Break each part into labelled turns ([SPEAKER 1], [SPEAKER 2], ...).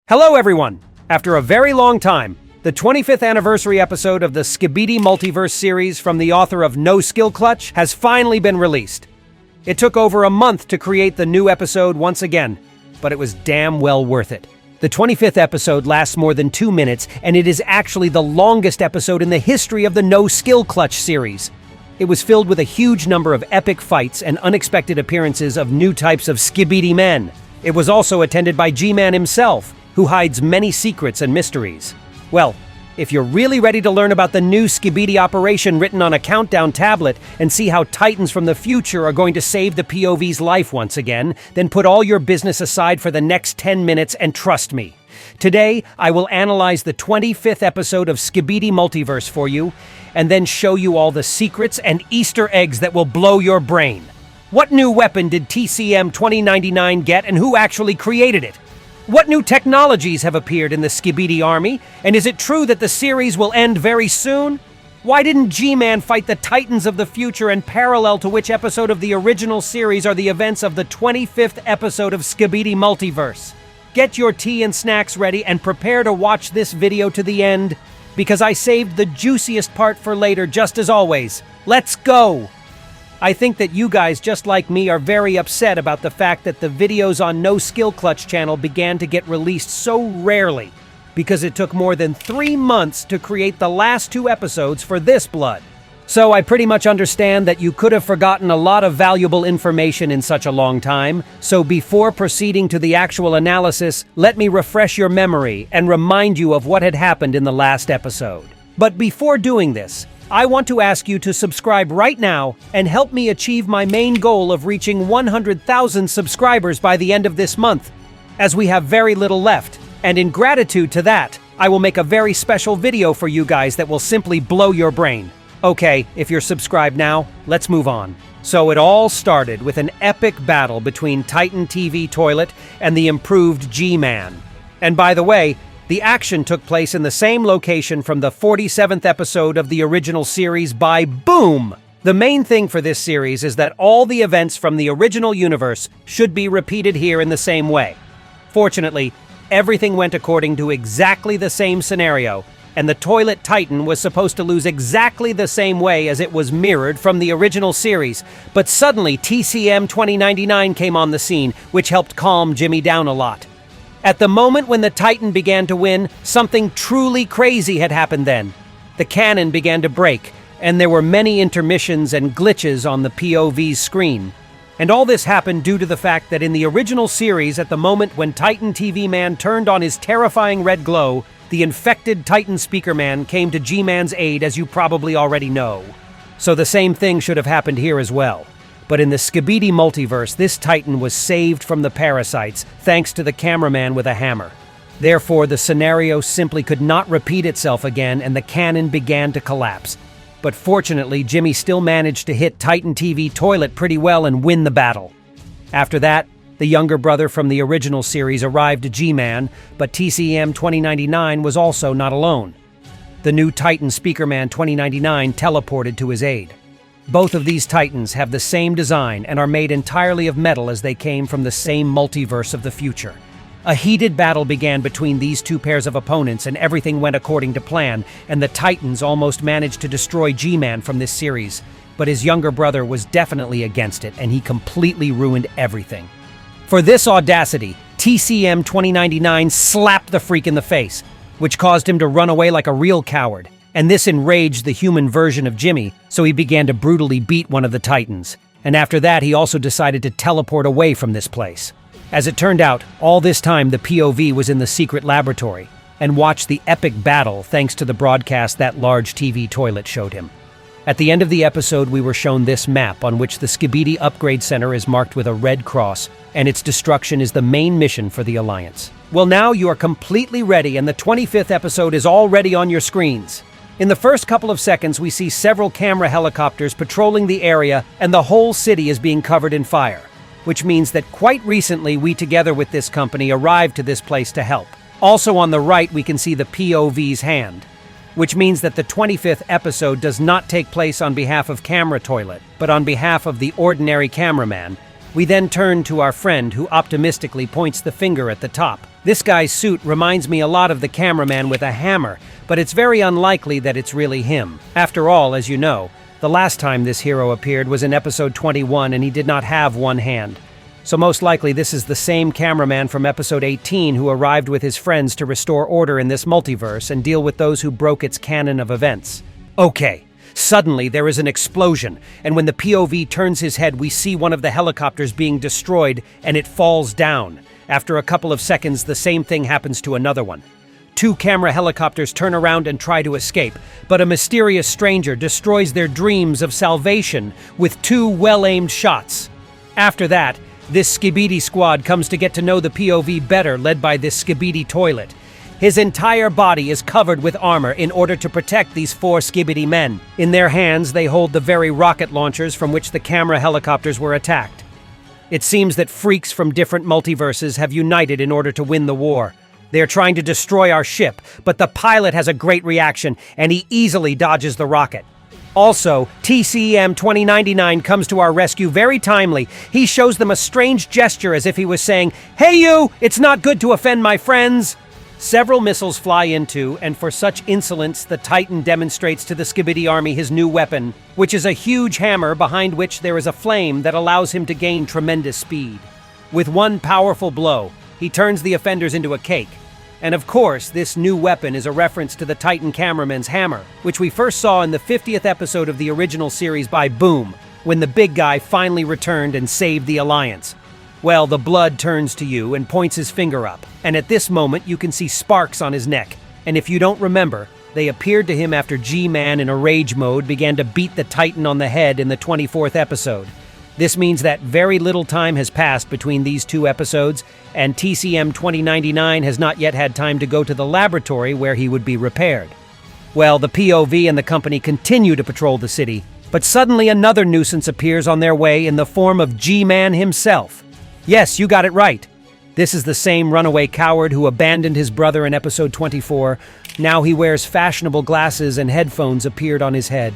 [SPEAKER 1] Hello everyone! After a very long time, the 25th anniversary episode of the Skibidi Multiverse series from the author of No Skill Clutch has finally been released. It took over a month to create the new episode once again, but it was damn well worth it. The 25th episode lasts more than 2 minutes, and it is actually the longest episode in the history of the No Skill Clutch series. It was filled with a huge number of epic fights and unexpected appearances of new types of skibidimen. It was also attended by Gman himself, who hides many secrets and mysteries. Well, if you're really ready to learn about the new Skibidi operation written on a countdown tablet and see how Titans from the future are going to save the POV's life once again, then put all your business aside for the next 10 minutes and trust me. Today, I will analyze the 25th episode of Skibidi Multiverse for you, and then show you all the secrets and Easter eggs that will blow your brain. What new weapon did TCM 2099 get, and who actually created it? What new technologies have appeared in the Skibidi army? And is it true that the series will end very soon? Why didn't G-Man fight the Titans of the future, and parallel to which episode of the original series are the events of the 25th episode of Skibidi Multiverse? Get your tea and snacks ready and prepare to watch this video to the end, because I saved the juiciest part for later, just as always. Let's go! I think that you guys, just like me, are very upset about the fact that the videos on No Skill Clutch channel began to get released so rarely, because it took more than 3 months to create the last 2 episodes for this blood. So I pretty much understand that you could have forgotten a lot of valuable information in such a long time, so before proceeding to the actual analysis, let me refresh your memory and remind you of what had happened in the last episode. But before doing this, I want to ask you to subscribe right now and help me achieve my main goal of reaching 100,000 subscribers by the end of this month, as we have very little left. And in gratitude to that, I will make a very special video for you guys that will simply blow your brain. Okay, if you're subscribed now, let's move on. So it all started with an epic battle between Titan TV Toilet and the improved G-Man. And by the way, the action took place in the same location from the 47th episode of the original series by Boom! The main thing for this series is that all the events from the original universe should be repeated here in the same way. Fortunately, everything went according to exactly the same scenario, and the Toilet Titan was supposed to lose exactly the same way as it was mirrored from the original series, but suddenly TCM 2099 came on the scene, which helped calm Jimmy down a lot. At the moment when the Titan began to win, something truly crazy had happened then. The cannon began to break, and there were many intermissions and glitches on the POV's screen. And all this happened due to the fact that in the original series, at the moment when Titan TV Man turned on his terrifying red glow, the infected Titan speakerman came to G-Man's aid, as you probably already know. So the same thing should have happened here as well. But in the Skibidi Multiverse, this Titan was saved from the parasites thanks to the cameraman with a hammer. Therefore, the scenario simply could not repeat itself again, and the cannon began to collapse. But fortunately, Jimmy still managed to hit Titan TV Toilet pretty well and win the battle. After that, the younger brother from the original series arrived to G-Man, but TCM 2099 was also not alone. The new Titan Speakerman 2099 teleported to his aid. Both of these Titans have the same design and are made entirely of metal, as they came from the same multiverse of the future. A heated battle began between these 2 pairs of opponents, and everything went according to plan, and the Titans almost managed to destroy G-Man from this series. But his younger brother was definitely against it, and he completely ruined everything. For this audacity, TCM 2099 slapped the freak in the face, which caused him to run away like a real coward. And this enraged the human version of Jimmy, so he began to brutally beat one of the Titans. And after that, he also decided to teleport away from this place. As it turned out, all this time the POV was in the secret laboratory, and watched the epic battle thanks to the broadcast that large TV toilet showed him. At the end of the episode, we were shown this map on which the Skibidi Upgrade Center is marked with a red cross, and its destruction is the main mission for the Alliance. Well, now you are completely ready, and the 25th episode is already on your screens. In the first couple of seconds, we see several camera helicopters patrolling the area, and the whole city is being covered in fire, which means that quite recently we, together with this company, arrived to this place to help. Also on the right, we can see the POV's hand, which means that the 25th episode does not take place on behalf of Camera Toilet, but on behalf of the ordinary cameraman. We then turn to our friend, who optimistically points the finger at the top. This guy's suit reminds me a lot of the cameraman with a hammer, but it's very unlikely that it's really him. After all, as you know, the last time this hero appeared was in episode 21 and he did not have one hand. So most likely this is the same cameraman from episode 18 who arrived with his friends to restore order in this multiverse and deal with those who broke its canon of events. Okay. Suddenly, there is an explosion, and when the POV turns his head, we see one of the helicopters being destroyed, and it falls down. After a couple of seconds, the same thing happens to another one. Two camera helicopters turn around and try to escape, but a mysterious stranger destroys their dreams of salvation with two well-aimed shots. After that, this Skibidi squad comes to get to know the POV better, led by this Skibidi toilet. His entire body is covered with armor in order to protect these four Skibidi men. In their hands, they hold the very rocket launchers from which the camera helicopters were attacked. It seems that freaks from different multiverses have united in order to win the war. They are trying to destroy our ship, but the pilot has a great reaction, and he easily dodges the rocket. Also, TCM 2099 comes to our rescue very timely. He shows them a strange gesture as if he was saying, "Hey you, it's not good to offend my friends." Several missiles fly into, and for such insolence, the Titan demonstrates to the Skibidi army his new weapon, which is a huge hammer behind which there is a flame that allows him to gain tremendous speed. With one powerful blow, he turns the offenders into a cake. And of course, this new weapon is a reference to the Titan cameraman's hammer, which we first saw in the 50th episode of the original series by Boom, when the big guy finally returned and saved the Alliance. Well, the blood turns to you and points his finger up, and at this moment you can see sparks on his neck. And if you don't remember, they appeared to him after G-Man in a rage mode began to beat the Titan on the head in the 24th episode. This means that very little time has passed between these two episodes, and TCM 2099 has not yet had time to go to the laboratory where he would be repaired. Well, the POV and the company continue to patrol the city, but suddenly another nuisance appears on their way in the form of G-Man himself. Yes, you got it right. This is the same runaway coward who abandoned his brother in episode 24. Now he wears fashionable glasses and headphones appeared on his head.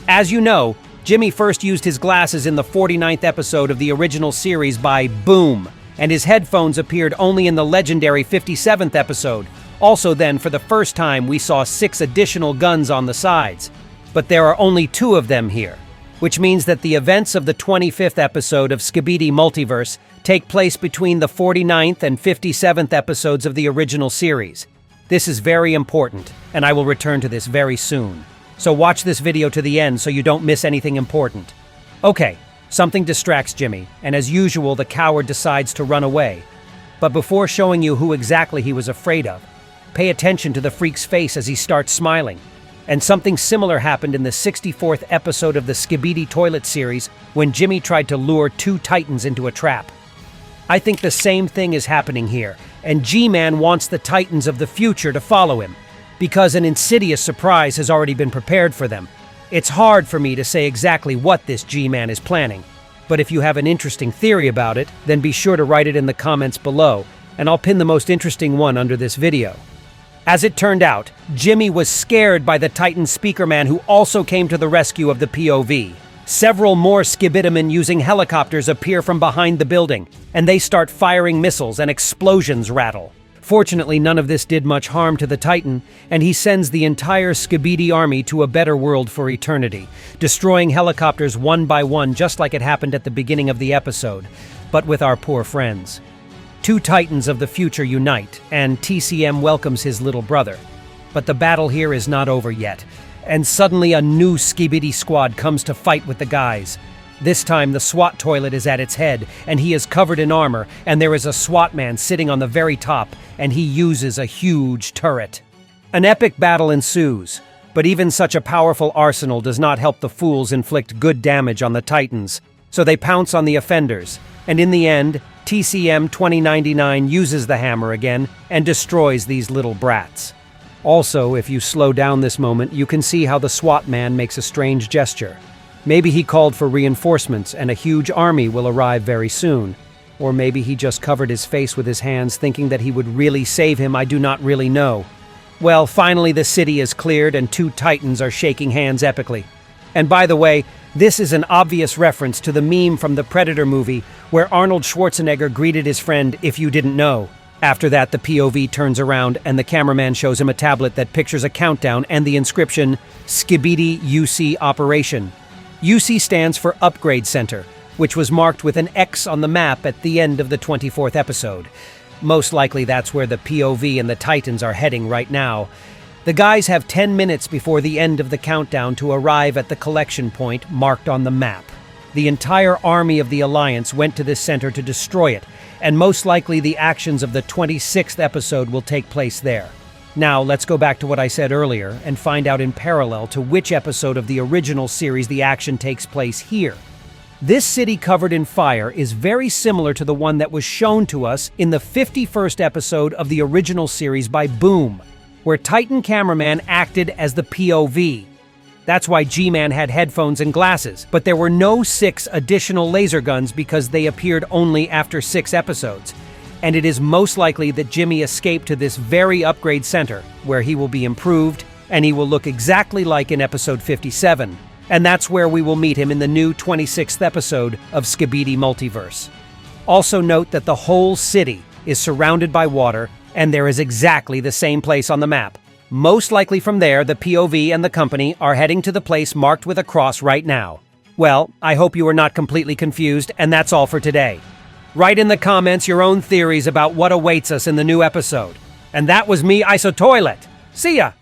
[SPEAKER 1] As you know, Jimmy first used his glasses in the 49th episode of the original series by Boom, and his headphones appeared only in the legendary 57th episode. Also then, for the first time, we saw 6 additional guns on the sides. But there are only 2 of them here, which means that the events of the 25th episode of Skibidi Multiverse take place between the 49th and 57th episodes of the original series. This is very important, and I will return to this very soon. So watch this video to the end so you don't miss anything important. Okay, something distracts Jimmy, and as usual the coward decides to run away. But before showing you who exactly he was afraid of, pay attention to the freak's face as he starts smiling. And something similar happened in the 64th episode of the Skibidi Toilet series when Jimmy tried to lure 2 Titans into a trap. I think the same thing is happening here, and G-Man wants the Titans of the future to follow him, because an insidious surprise has already been prepared for them. It's hard for me to say exactly what this G-Man is planning, but if you have an interesting theory about it, then be sure to write it in the comments below, and I'll pin the most interesting one under this video. As it turned out, Jimmy was scared by the Titan speakerman who also came to the rescue of the POV. Several more skibidimen using helicopters appear from behind the building, and they start firing missiles and explosions rattle. Fortunately, none of this did much harm to the Titan, and he sends the entire Skibidi army to a better world for eternity, destroying helicopters one by one just like it happened at the beginning of the episode, but with our poor friends. 2 Titans of the future unite, and TCM welcomes his little brother. But the battle here is not over yet, and suddenly a new Skibidi squad comes to fight with the guys. This time the SWAT toilet is at its head, and he is covered in armor, and there is a SWAT man sitting on the very top, and he uses a huge turret. An epic battle ensues, but even such a powerful arsenal does not help the fools inflict good damage on the Titans, so they pounce on the offenders, and in the end, TCM 2099 uses the hammer again and destroys these little brats. Also, if you slow down this moment, you can see how the SWAT man makes a strange gesture. Maybe he called for reinforcements and a huge army will arrive very soon. Or maybe he just covered his face with his hands thinking that he would really save him. I do not really know. Well, finally the city is cleared and 2 Titans are shaking hands epically. And by the way, this is an obvious reference to the meme from the Predator movie where Arnold Schwarzenegger greeted his friend, "If you didn't know." After that, the POV turns around and the cameraman shows him a tablet that pictures a countdown and the inscription, Skibidi UC Operation. UC stands for Upgrade Center, which was marked with an X on the map at the end of the 24th episode. Most likely that's where the POV and the Titans are heading right now. The guys have 10 minutes before the end of the countdown to arrive at the collection point marked on the map. The entire army of the Alliance went to this center to destroy it, and most likely the actions of the 26th episode will take place there. Now, let's go back to what I said earlier and find out in parallel to which episode of the original series the action takes place here. This city covered in fire is very similar to the one that was shown to us in the 51st episode of the original series by Boom, where Titan Cameraman acted as the POV. That's why G-Man had headphones and glasses, but there were no 6 additional laser guns because they appeared only after 6 episodes. And it is most likely that Jimmy escaped to this very upgrade center, where he will be improved, and he will look exactly like in episode 57. And that's where we will meet him in the new 26th episode of Skibidi Multiverse. Also note that the whole city is surrounded by water, and there is exactly the same place on the map. Most likely from there, the POV and the company are heading to the place marked with a cross right now. Well, I hope you are not completely confused, and that's all for today. Write in the comments your own theories about what awaits us in the new episode. And that was me, IsoToilet. See ya!